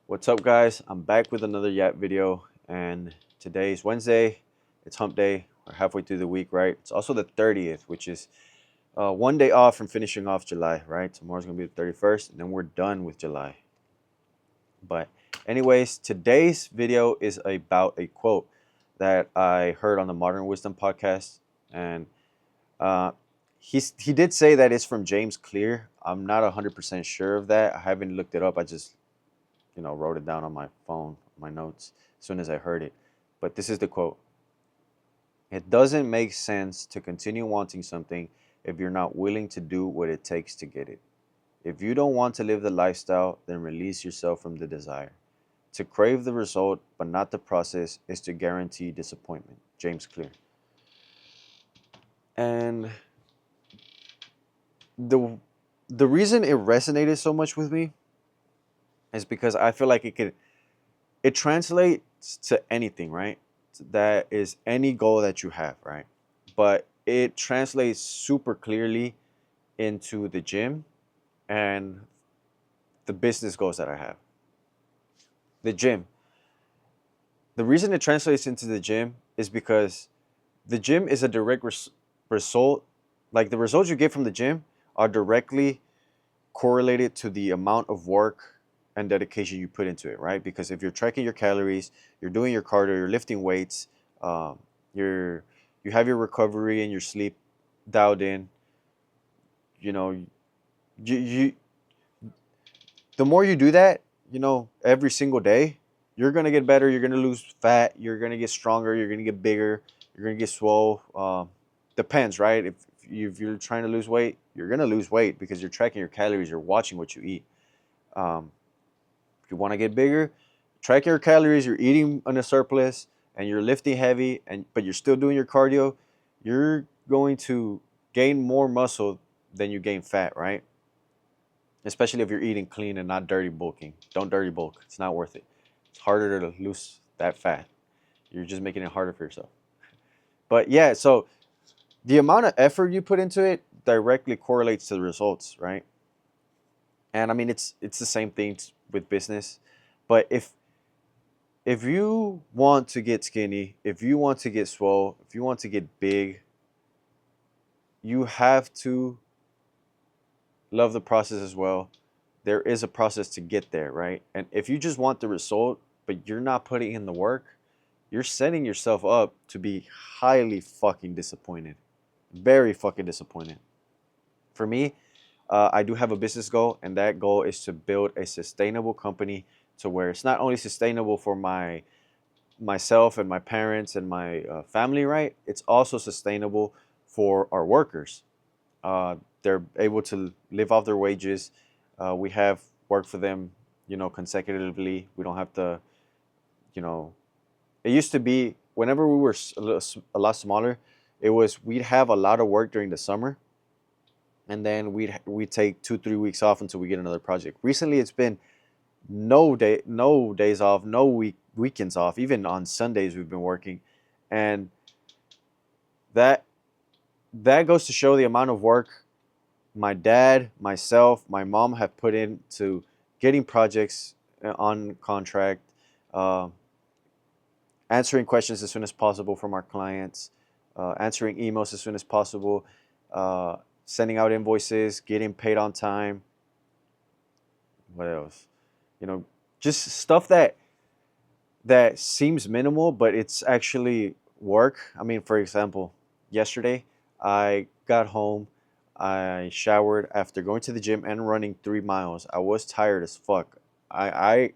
What's up, guys? I'm back with another Yap video, and today is Wednesday. It's hump day. We're halfway through the week, right? It's also the 30th, which is one day off from finishing off July, right? Tomorrow's gonna be the 31st, and then we're done with July. But, anyways, today's video is about a quote that I heard on the Modern Wisdom podcast, and uh, he did say that it's from James Clear. I'm not 100% sure of that. I haven't looked it up. I just wrote it down on my phone, my notes, as soon as I heard it. But this is the quote. It doesn't make sense to continue wanting something if you're not willing to do what it takes to get it. If you don't want to live the lifestyle, then release yourself from the desire. To crave the result, but not the process, is to guarantee disappointment. James Clear. And the the reason it resonated so much with me is because I feel like it translates to anything, right? That is any goal that you have, right? But it translates super clearly into the gym and the business goals that I have. The gym. The reason it translates into the gym is because the gym is a direct result. Like the results you get from the gym are directly correlated to the amount of work and dedication you put into it, right? Because if you're tracking your calories, you're doing your cardio, you're lifting weights, um, you're you have your recovery and your sleep dialed in. You know, you the more you do that, every single day, you're gonna get better. You're gonna lose fat. You're gonna get stronger. You're gonna get bigger. You're gonna get swole. Depends, right? If you're trying to lose weight, you're gonna lose weight because you're tracking your calories. You're watching what you eat. Um, if you want to get bigger, track your calories. You're eating on a surplus and you're lifting heavy, but you're still doing your cardio. You're going to gain more muscle than you gain fat, right? Especially if you're eating clean and not dirty bulking. Don't dirty bulk. It's not worth it. It's harder to lose that fat. You're just making it harder for yourself. But yeah, so the amount of effort you put into it directly correlates to the results, right? And I mean, it's the same thing with business. But if you want to get skinny, if you want to get swole, if you want to get big, you have to love the process as well. There is a process to get there, right? And if you just want the result, but you're not putting in the work, you're setting yourself up to be highly fucking disappointed. Very fucking disappointed. For me, I do have a business goal, and that goal is to build a sustainable company to where it's not only sustainable for myself and my parents and my family, right? It's also sustainable for our workers. They're able to live off their wages. We have work for them, consecutively. We don't have to, you know. It used to be whenever we were a lot smaller, it was we'd have a lot of work during the summer, and then we'd take 2 3 weeks off until we get another project. Recently, it's been no days off, no weekends off. Even on Sundays, we've been working, and that that goes to show the amount of work my dad, myself, my mom have put into getting projects on contract, uh, answering questions as soon as possible from our clients, answering emails as soon as possible, sending out invoices, getting paid on time. What else? You know, just stuff that seems minimal, but it's actually work. I mean, for example, yesterday I got home, I showered after going to the gym and running 3 miles. I was tired as fuck. I I,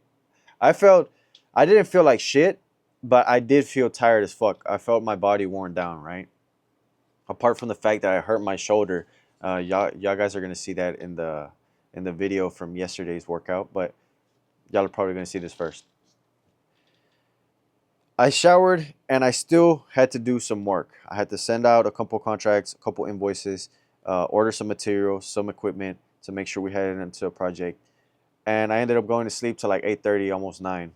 I felt I didn't feel like shit, but I did feel tired as fuck. I felt my body worn down, right? Apart from the fact that I hurt my shoulder, y'all guys are gonna see that in the video from yesterday's workout, but y'all are probably gonna see this first. I showered and I still had to do some work. I had to send out a couple contracts, a couple invoices, order some material, some equipment to make sure we had it into a project. And I ended up going to sleep till like 8:30, almost 9.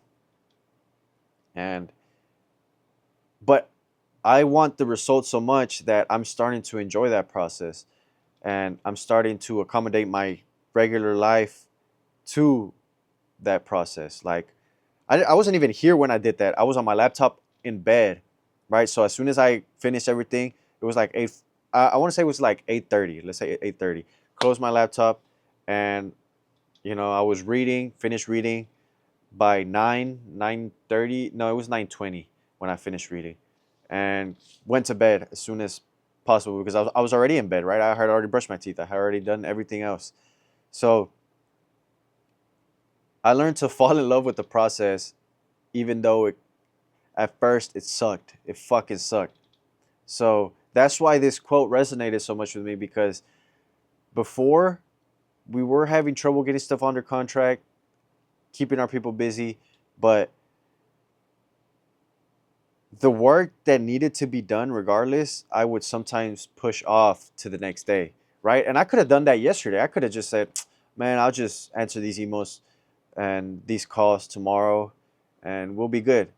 And but I want the results so much that I'm starting to enjoy that process, and I'm starting to accommodate my regular life to that process. Like I wasn't even here when I did that. I was on my laptop in bed, right? So as soon as I finished everything, it was like eight. I want to say it was like 8:30. Let's say 8:30. Closed my laptop, and I was reading, finished reading by 9:30. No, it was 9:20 when I finished reading, and went to bed as soon as possible because I was already in bed, right? I had already brushed my teeth. I had already done everything else. So I learned to fall in love with the process, even though at first it sucked. It fucking sucked. So that's why this quote resonated so much with me, because before we were having trouble getting stuff under contract, keeping our people busy, but the work that needed to be done regardless, I would sometimes push off to the next day, right? And I could have done that yesterday. I could have just said, man, I'll just answer these emails and these calls tomorrow and we'll be good.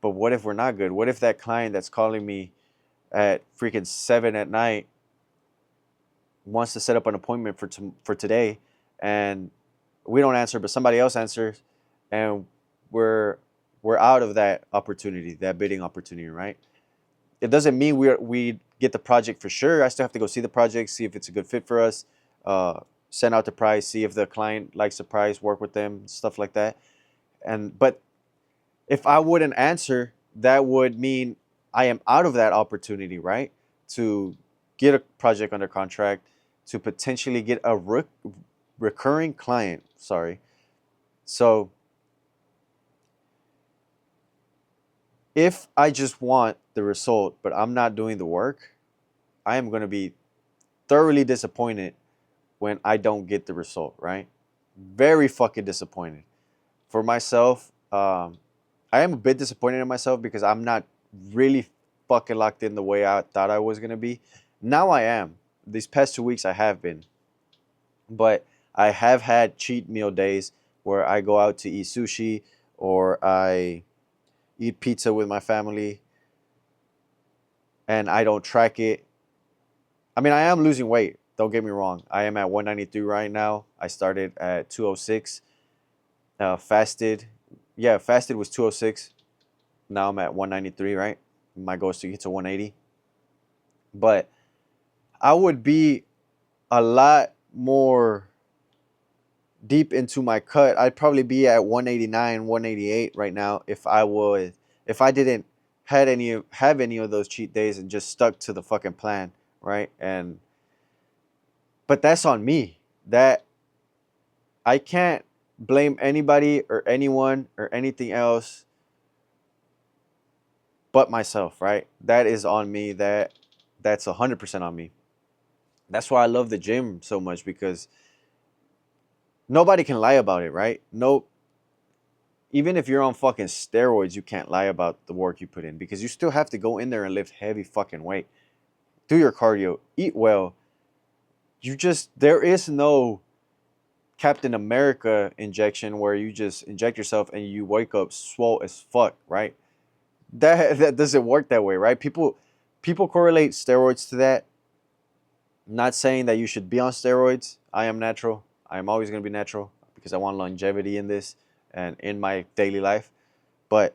But what if we're not good? What if that client that's calling me at freaking 7 at night wants to set up an appointment for today, and we don't answer, but somebody else answers, and we're we're out of that opportunity, that bidding opportunity, right? It doesn't mean we get the project for sure. I still have to go see the project, see if it's a good fit for us, send out the price, see if the client likes the price, work with them, stuff like that. And but if I wouldn't answer, that would mean I am out of that opportunity, right? To get a project under contract, to potentially get a recurring client. Sorry. So if I just want the result, but I'm not doing the work, I am going to be thoroughly disappointed when I don't get the result, right? Very fucking disappointed. For myself, I am a bit disappointed in myself because I'm not really fucking locked in the way I thought I was gonna be. Now I am. These past 2 weeks I have been, but I have had cheat meal days where I go out to eat sushi or I eat pizza with my family and I don't track it. I mean, I am losing weight. Don't get me wrong. I am at 193 right now. I started at 206. Fasted. Yeah, fasted was 206. Now I'm at 193, right? My goal is to get to 180. But I would be a lot more deep into my cut. I'd probably be at 189, 188 right now if I didn't have any of those cheat days and just stuck to the fucking plan, right? And but that's on me. That I can't blame anybody or anyone or anything else but myself, right? That is on me. That's 100% on me. That's why I love the gym so much, because nobody can lie about it, right? No, even if you're on fucking steroids, you can't lie about the work you put in, because you still have to go in there and lift heavy fucking weight, do your cardio, eat well. There is no Captain America injection where you just inject yourself and you wake up swole as fuck, right? That doesn't work that way, right? People correlate steroids to that. Not saying that you should be on steroids. I am natural. I am always going to be natural because I want longevity in this and in my daily life. But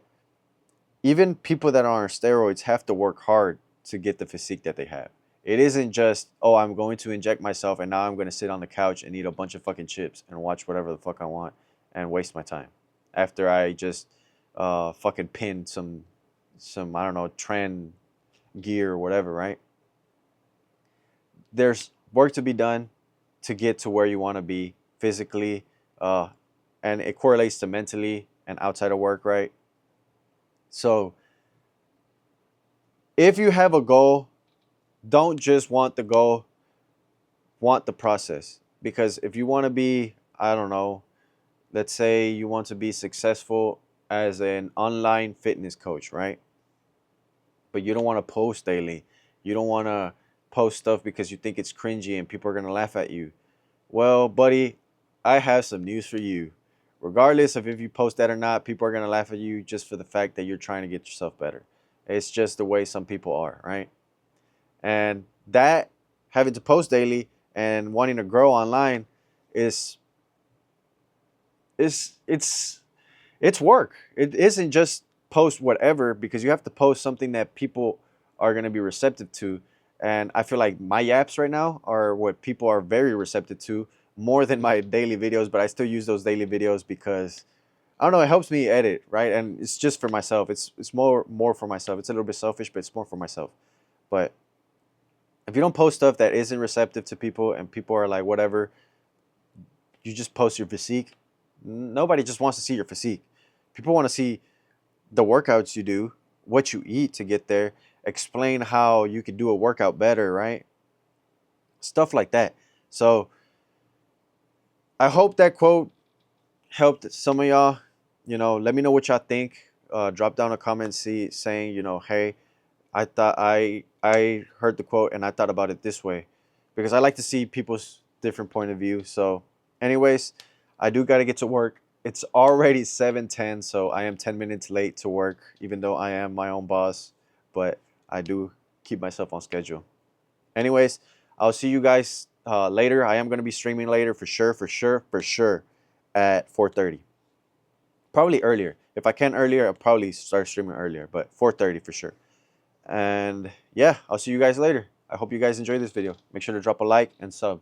even people that are on steroids have to work hard to get the physique that they have. It isn't just, oh, I'm going to inject myself and now I'm going to sit on the couch and eat a bunch of fucking chips and watch whatever the fuck I want and waste my time after I just fucking pin some I don't know, trend gear or whatever, right? There's work to be done to get to where you want to be physically, and it correlates to mentally and outside of work, right? So if you have a goal, don't just want the goal, want the process. Because if you want to be, I don't know, let's say you want to be successful as an online fitness coach, right? But you don't want to post daily. You don't want to post stuff because you think it's cringy and people are going to laugh at you. Well, buddy, I have some news for you. Regardless of if you post that or not, people are going to laugh at you just for the fact that you're trying to get yourself better. It's just the way some people are, right? And that having to post daily and wanting to grow online is it's work. It isn't just post whatever, because you have to post something that people are going to be receptive to. And I feel like my yaps right now are what people are very receptive to, more than my daily videos. But I still use those daily videos because I don't know, it helps me edit, right? And it's just for myself. It's more for myself. It's a little bit selfish, but it's more for myself. But if you don't post stuff that isn't receptive to people and people are like whatever, you just post your physique. Nobody just wants to see your physique. People want to see the workouts you do, what you eat to get there, explain how you could do a workout better, right? Stuff like that. So I hope that quote helped some of y'all. Let me know what y'all think. Drop down a comment saying, hey, I heard the quote and I thought about it this way, because I like to see people's different point of view. So, anyways, I do got to get to work. It's already 7:10, so I am 10 minutes late to work, even though I am my own boss, but I do keep myself on schedule. Anyways, I'll see you guys later. I am going to be streaming later for sure, at 4:30. Probably earlier. If I can earlier, I'll probably start streaming earlier, but 4:30 for sure. And yeah, I'll see you guys later. I hope you guys enjoyed this video. Make sure to drop a like and sub.